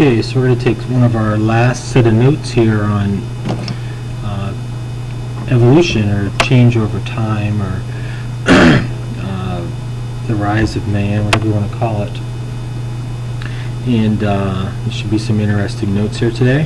Okay, so we're going to take one of our last set of notes here on evolution or change over time or the rise of man, whatever you want to call it. And there should be some interesting notes here today.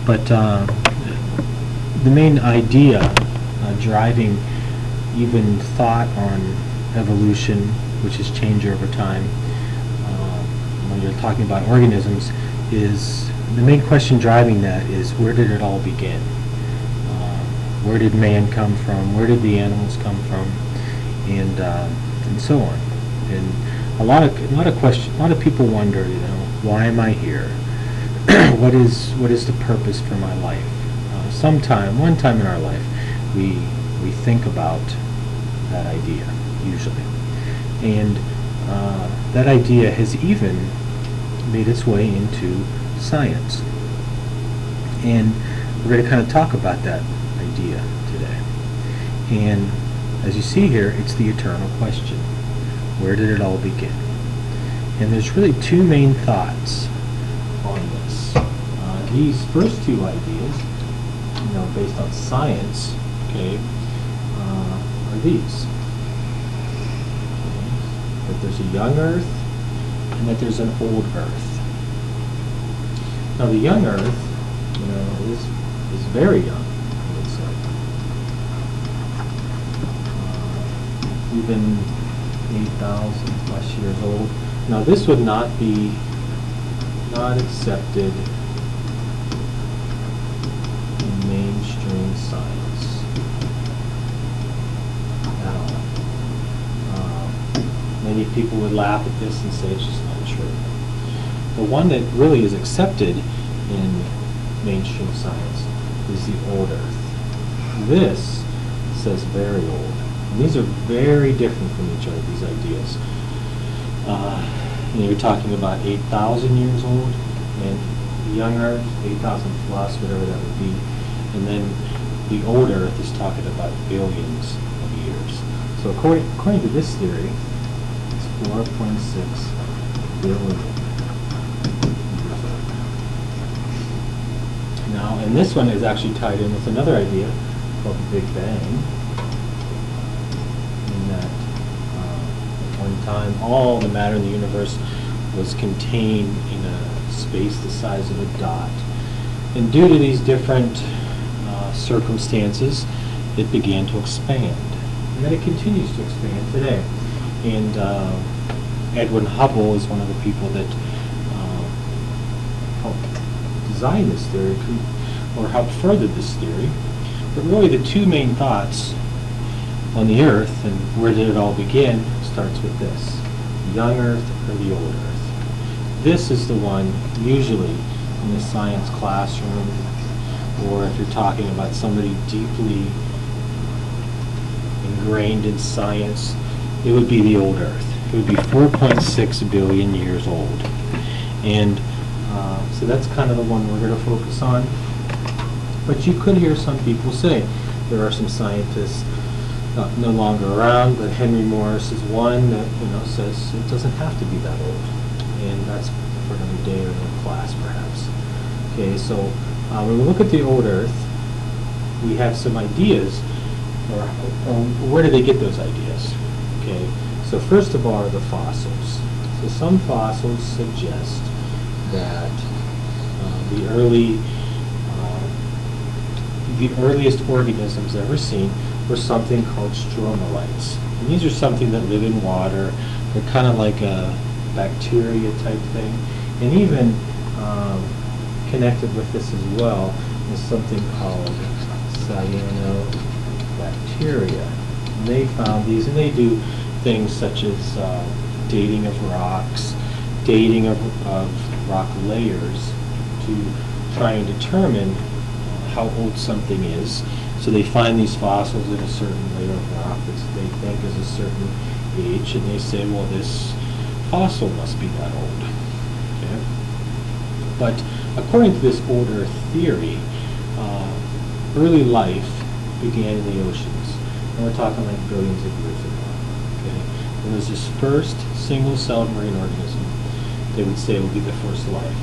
But the main idea driving even thought on evolution, which is change over time, when you're talking about organisms, is the main question driving that is, where did it all begin? Where did man come from? Where did the animals come from? And so on. And a lot of people wonder, why am I here? What is the purpose for my life? One time in our life, we think about that idea usually, and that idea has even made its way into science. And we're going to kind of talk about that idea today. And as you see here, it's the eternal question. Where did it all begin? And there's really two main thoughts on this. These first two ideas, based on science, are these. That there's a young Earth and that there's an old Earth. Now the young Earth, is very young, I would say. Even 8,000 plus years old. Now this would not accepted in mainstream science at all. Many people would laugh at this and say it's just not true. The one that really is accepted in mainstream science is the old Earth. This says very old. And these are very different from each other, these ideas. You're talking about 8,000 years old, and the young Earth, 8,000 plus, whatever that would be. And then the old Earth is talking about billions of years. So according to this theory, it's 4.6 billion years old. Now, and this one is actually tied in with another idea called the Big Bang. Time, all the matter in the universe was contained in a space the size of a dot. And due to these different circumstances, it began to expand. And then it continues to expand today. And Edwin Hubble is one of the people that helped design this theory, or helped further this theory. But really the two main thoughts on the Earth and where did it all begin starts with this: young Earth or the old Earth. This is the one usually in the science classroom, or if you're talking about somebody deeply ingrained in science, it would be the old Earth. It would be 4.6 billion years old. And so that's kind of the one we're going to focus on. But you could hear some people say, there are some scientists no longer around, but Henry Morris is one that says it doesn't have to be that old, and that's for another day or another class perhaps. Okay, so when we look at the old Earth, we have some ideas, or where do they get those ideas? Okay, so first of all are the fossils. So some fossils suggest that the earliest organisms ever seen were something called stromatolites. And these are something that live in water. They're kind of like a bacteria type thing. And even connected with this as well is something called cyanobacteria. And they found these, and they do things such as dating of rocks, dating of rock layers to try and determine how old something is. So they find these fossils in a certain layer of rock that they think is a certain age, and they say, well, this fossil must be that old. Okay? But according to this old Earth theory, early life began in the oceans. And we're talking like billions of years ago. Okay? There was this first single-celled marine organism. They would say it would be the first life.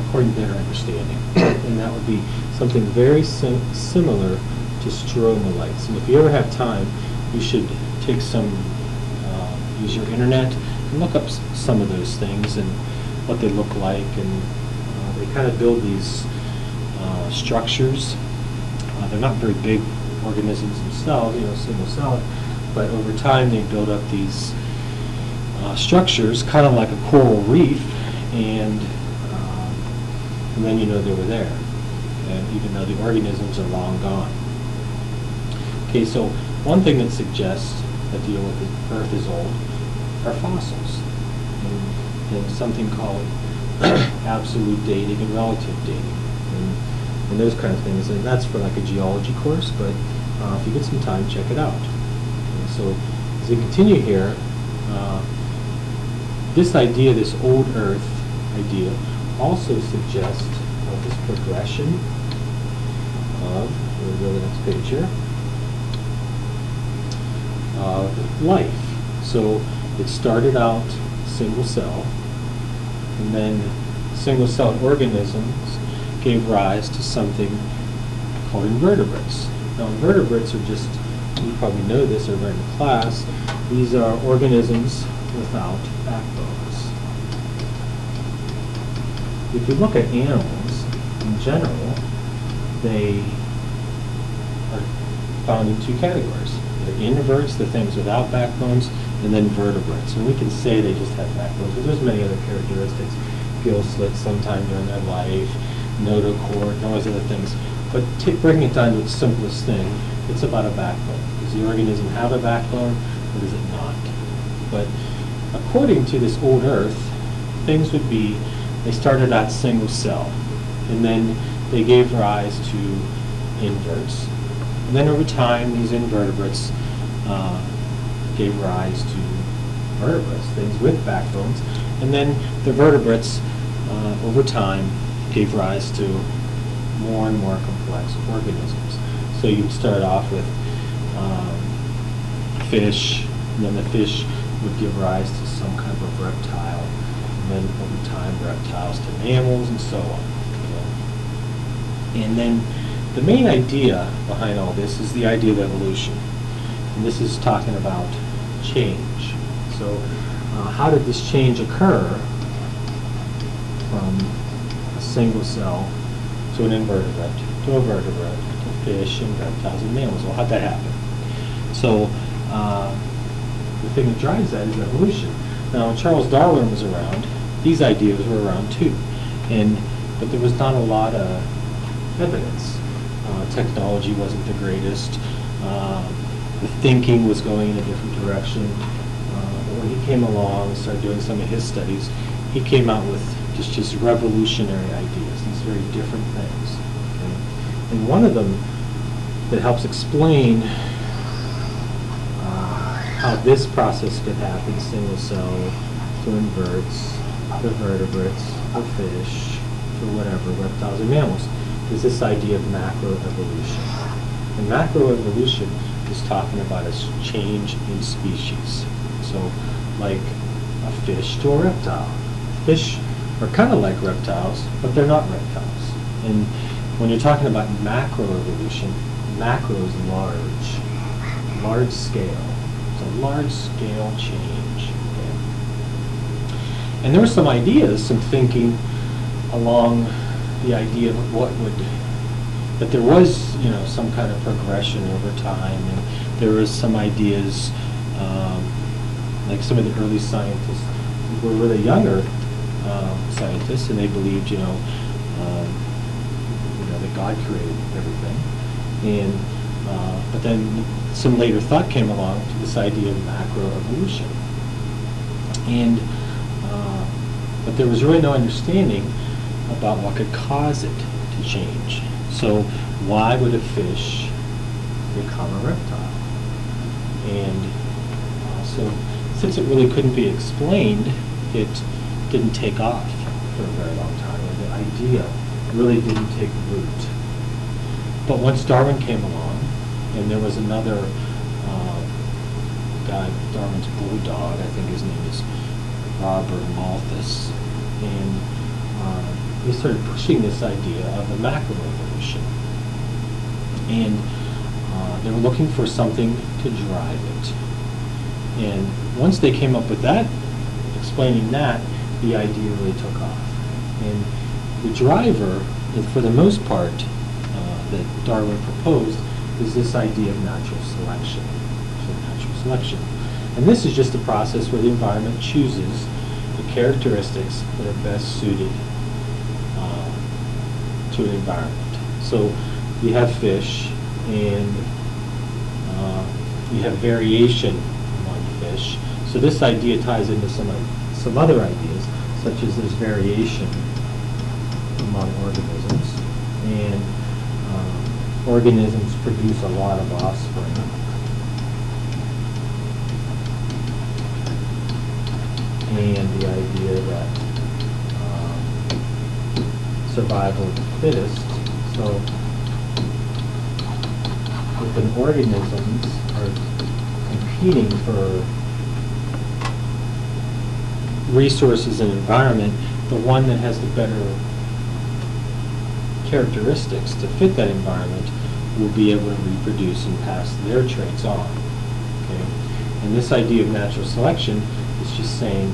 according to their understanding. And that would be something very similar to stroma lights. And if you ever have time, you should take use your internet and look up some of those things and what they look like. And they kind of build these structures. They're not very big organisms themselves, single celled, but over time they build up these structures, kind of like a coral reef, and then they were there, and even though the organisms are long gone. Okay, so one thing that suggests that the Earth is old are fossils, and something called absolute dating and relative dating, and those kind of things. And that's for like a geology course, but if you get some time, check it out. Okay, so as we continue here, this idea, this old Earth idea, also suggests this progression of, we'll go to the next page here, of life. So it started out single cell, and then single-celled organisms gave rise to something called invertebrates. Now invertebrates are just, you probably know this or read in class, these are organisms without backbones. If you look at animals in general, they are found in two categories. They're inverts, the things without backbones, and then vertebrates. And we can say they just have backbones, but there's many other characteristics. Gill slits sometime during their life, notochord, and all those other things. But breaking it down to its simplest thing, it's about a backbone. Does the organism have a backbone, or does it not? But according to this old Earth, things would be, they started out single cell, and then they gave rise to inverts. And then over time, these invertebrates gave rise to vertebrates, things with backbones. And then the vertebrates, over time, gave rise to more and more complex organisms. So you'd start off with fish, and then the fish would give rise to some kind of reptile, and then over time reptiles to mammals, and so on. Okay? And then the main idea behind all this is the idea of evolution. And this is talking about change. So how did this change occur from a single cell to an invertebrate, to a vertebrate, to fish and reptiles and mammals? Well, how'd that happen? So the thing that drives that is evolution. Now, when Charles Darwin was around, these ideas were around too, but there was not a lot of evidence. Technology wasn't the greatest. The thinking was going in a different direction. When he came along and started doing some of his studies, he came out with just revolutionary ideas, these very different things. Okay? And one of them that helps explain how this process could happen, single cell, to inverts, to vertebrates, to fish, to whatever, reptiles and mammals, is this idea of macroevolution. And macroevolution is talking about a change in species. So, like a fish to a reptile. Fish are kind of like reptiles, but they're not reptiles. And when you're talking about macroevolution, macro is large scale. It's a large scale change. Okay? And there were some ideas, some thinking along the idea of that there was, some kind of progression over time, and there was some ideas, like some of the early scientists were really younger scientists, and they believed, that God created everything, and but then some later thought came along to this idea of macroevolution, and but there was really no understanding about what could cause it to change. So why would a fish become a reptile? And so since it really couldn't be explained, it didn't take off for a very long time. Or the idea really didn't take root. But once Darwin came along, and there was another guy, Darwin's bulldog, I think his name is Robert Malthus, and they started pushing this idea of the macroevolution. And they were looking for something to drive it. And once they came up with that, explaining that, the idea really took off. And the driver, for the most part, that Darwin proposed is this idea of natural selection. So natural selection. And this is just a process where the environment chooses the characteristics that are best suited to an environment. So you have fish, and you have variation among fish. So this idea ties into some other ideas, such as there's variation among organisms, and organisms produce a lot of offspring. And the idea that survival of the fittest. So if organisms are competing for resources and environment, the one that has the better characteristics to fit that environment will be able to reproduce and pass their traits on. Okay? And this idea of natural selection is just saying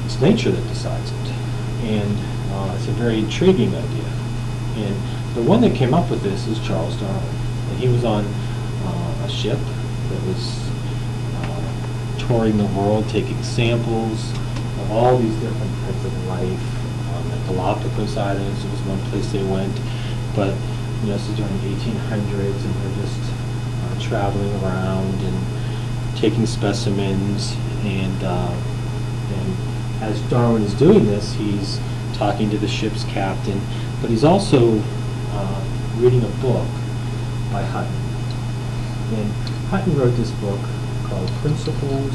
it's nature that decides it. And it's a very intriguing idea. And the one that came up with this is Charles Darwin. And he was on a ship that was touring the world, taking samples of all these different types of life. The Galapagos Islands was one place they went, but this is during the 1800s, and they're just traveling around and taking specimens. And as Darwin is doing this, he's talking to the ship's captain, but he's also reading a book by Hutton. And Hutton wrote this book called Principles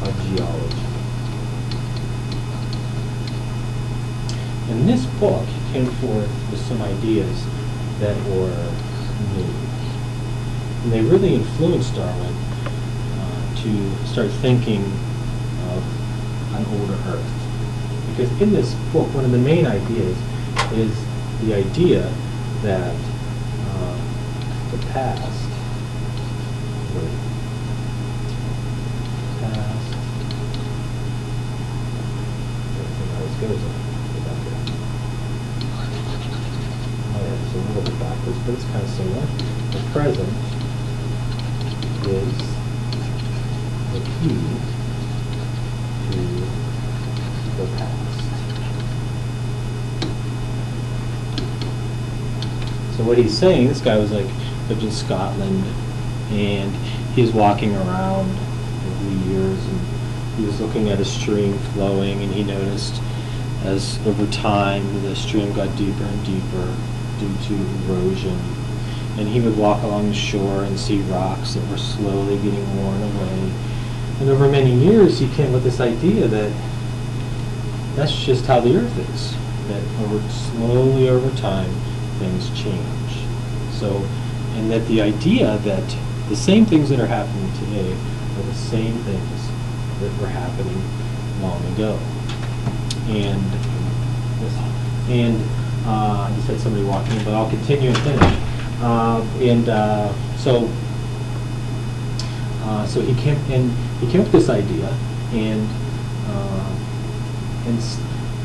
of Geology. In this book, he came forth with some ideas that were new. And they really influenced Darwin to start thinking of an older Earth. Because in this book, one of the main ideas is the idea that the past everything always goes on. It's a little bit backwards, but it's kind of similar. The present is the key to the past. So what he's saying, this guy was lived in Scotland, and he was walking around over the years, and he was looking at a stream flowing, and he noticed as over time the stream got deeper and deeper due to erosion, and he would walk along the shore and see rocks that were slowly getting worn away. And over many years he came with this idea that that's just how the earth is, that slowly over time things change. So, and that the idea that the same things that are happening today are the same things that were happening long ago. And he said somebody walking in, but I'll continue and finish. So he came up with this idea, and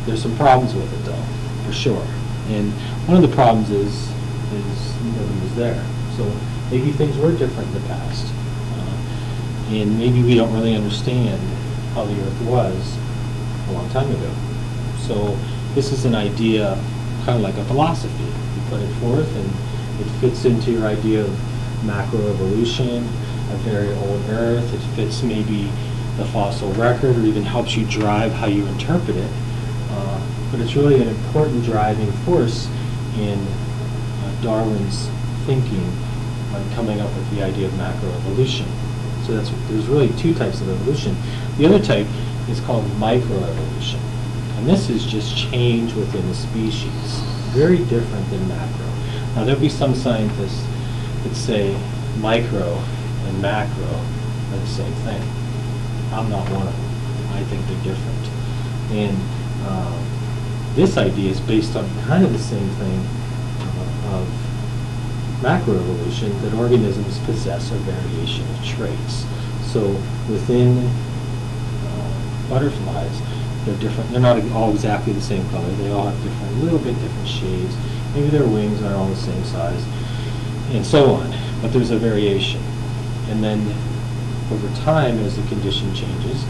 there's some problems with it, though, for sure. And one of the problems is nobody was there. So maybe things were different in the past, and maybe we don't really understand how the Earth was a long time ago. So this is an idea, kind of like a philosophy. You put it forth, and it fits into your idea of macroevolution, a very old Earth. It fits maybe the fossil record, or even helps you drive how you interpret it. But it's really an important driving force in Darwin's thinking when coming up with the idea of macroevolution. So there's really two types of evolution. The other type is called microevolution. And this is just change within a species, very different than macro. Now there'll be some scientists that say micro and macro are the same thing. I'm not one of them. I think they're different. And this idea is based on kind of the same thing of macroevolution, that organisms possess a variation of traits. So within butterflies, they're different. They're not all exactly the same color. They all have different, little bit different shades. Maybe their wings aren't all the same size, and so on. But there's a variation. And then over time, as the condition changes,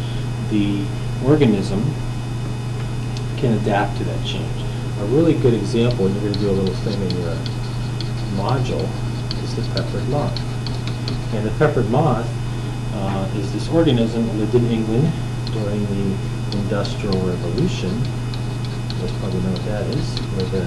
the organism can adapt to that change. A really good example, and you're going to do a little thing in your module, is the peppered moth. And the peppered moth is this organism that lived in England during the Industrial Revolution. You guys probably know what that is, where the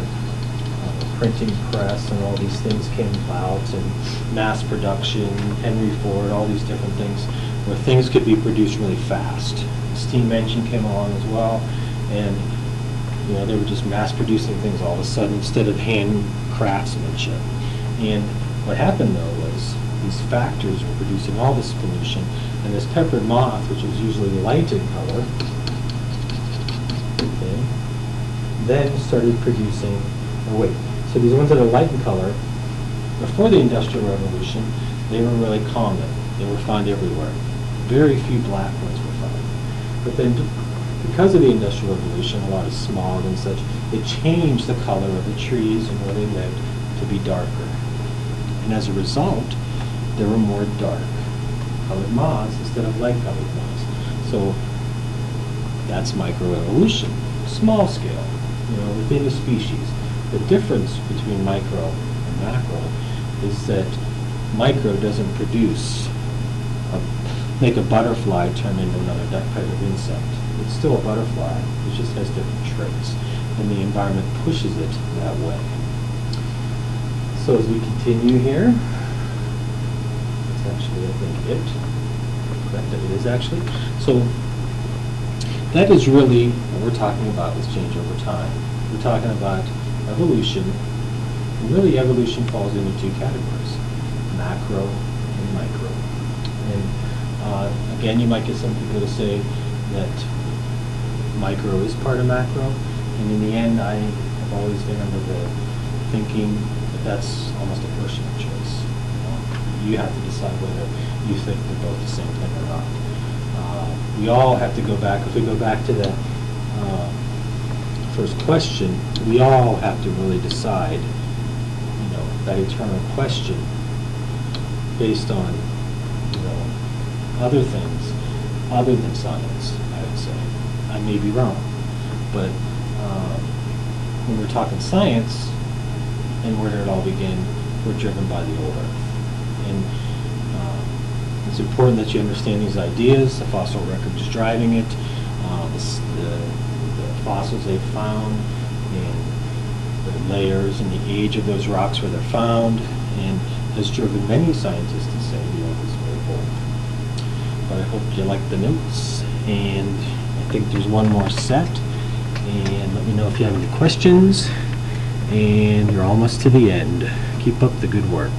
printing press and all these things came about, and mass production, Henry Ford, all these different things, where things could be produced really fast. Steam engine came along as well, and they were just mass producing things all of a sudden instead of hand craftsmanship. And what happened though was these factories were producing all this pollution, and this peppered moth, which was usually light in color, then started producing, so these ones that are light in color, before the Industrial Revolution, they were really common. They were found everywhere. Very few black ones were found. But then, because of the Industrial Revolution, a lot of smog and such, it changed the color of the trees and where they lived to be darker. And as a result, there were more dark colored moths instead of light colored moths. So that's microevolution, small scale, within a species. The difference between micro and macro is that micro doesn't make a butterfly turn into another type of insect. It's still a butterfly, it just has different traits, and the environment pushes it that way. So as we continue here, that's actually, I think, it. Correct, it is actually. So that is really what we're talking about with change over time. We're talking about evolution, and really evolution falls into two categories, macro and micro. And again, you might get some people to say that micro is part of macro, and in the end, I have always been under the thinking that that's almost a personal choice. You have to decide whether you think they're both the same thing or not. We all have to go back, if we go back to the first question, we all have to really decide, that eternal question based on, other things other than science, I would say. I may be wrong, but when we're talking science, and where did it all begin? We're driven by the old Earth. And it's important that you understand these ideas. The fossil record is driving it. The fossils they've found, and the layers and the age of those rocks where they're found, and has driven many scientists to say the Earth is very old. But I hope you like the notes, and I think there's one more set, and let me know if you have any questions, and you're almost to the end. Keep up the good work.